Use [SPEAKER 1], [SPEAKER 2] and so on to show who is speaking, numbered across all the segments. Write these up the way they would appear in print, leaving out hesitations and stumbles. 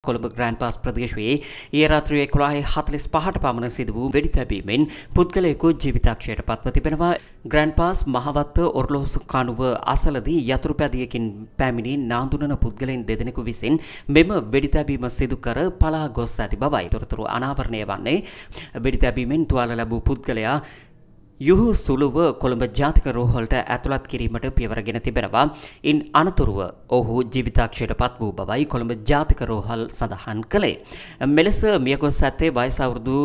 [SPEAKER 1] Colombo grand pass ප්‍රදේශයේ ඊයේ රාත්‍රියේ 11:45ට පමණ සිදු වූ වෙඩි තැබීමෙන් පුද්ගලයෙකු ජීවිතාක්ෂයට පත්ව තිබෙනවා. ග්‍රෑන්ඩ් පාස් මහවත්ත ඔර්ලෝසු කණුව අසලදී යතුරුපැදියකින් පැමිණි නාඳුනන පුද්ගලයන් දෙදෙනෙකු විසින් මෙම වෙඩි තැබීම සිදු කර පලා ගොස් ඇති බවයි. තොරතුරු අනාවරණය වන්නේ වෙඩි තැබීමෙන් තුවාල ලැබූ පුද්ගලයා යුහු සුළුව කොළඹ ජාතික රෝහලට ඇතුළත් කිරීමට පියවරගෙන තිබෙනවා. ඉන් අනතුරුව ඔහු ජීවිතාක්ෂයට පත් වූ බවයි කොළඹ ජාතික රෝහල් සඳහන් කළේ. මෙලෙස මියගොස් ඇත්තේ වයස අවුරුදු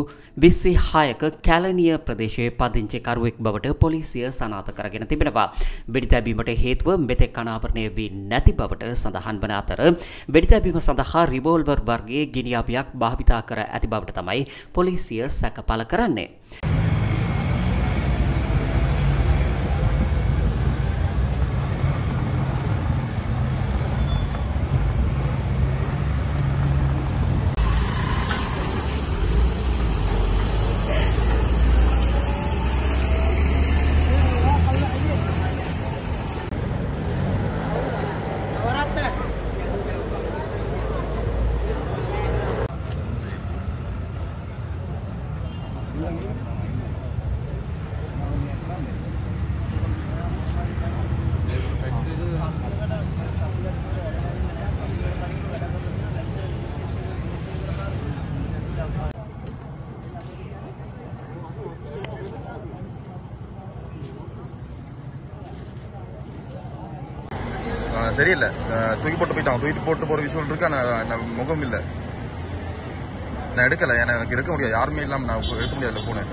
[SPEAKER 1] 26ක කැලණිය ප්‍රදේශයේ පදිංචිකරුවෙක් බවට පොලිසිය සනාථ කරගෙන තිබෙනවා. වෙඩි තැබීමට හේතුව මෙතෙක් අනාවරණය වී නැති බවට සඳහන් වන අතර වෙඩි තැබීම සඳහා රිවෝල්වර් වර්ගයේ ගිනි අවයක් භාවිතා කර ඇති බවට තමයි පොලිසිය සැක පළ කරන්නේ.
[SPEAKER 2] தெரியல தூக்கி போட்டு போயிட்டான். தூக்கி போட்டு போற விஷயம் இருக்கு. நான் முகம் இல்லை, நான் எடுக்கல. ஏன்னா எனக்கு எடுக்க முடியாது, யாருமே இல்லாம நான் எடுக்க முடியாது போனேன்.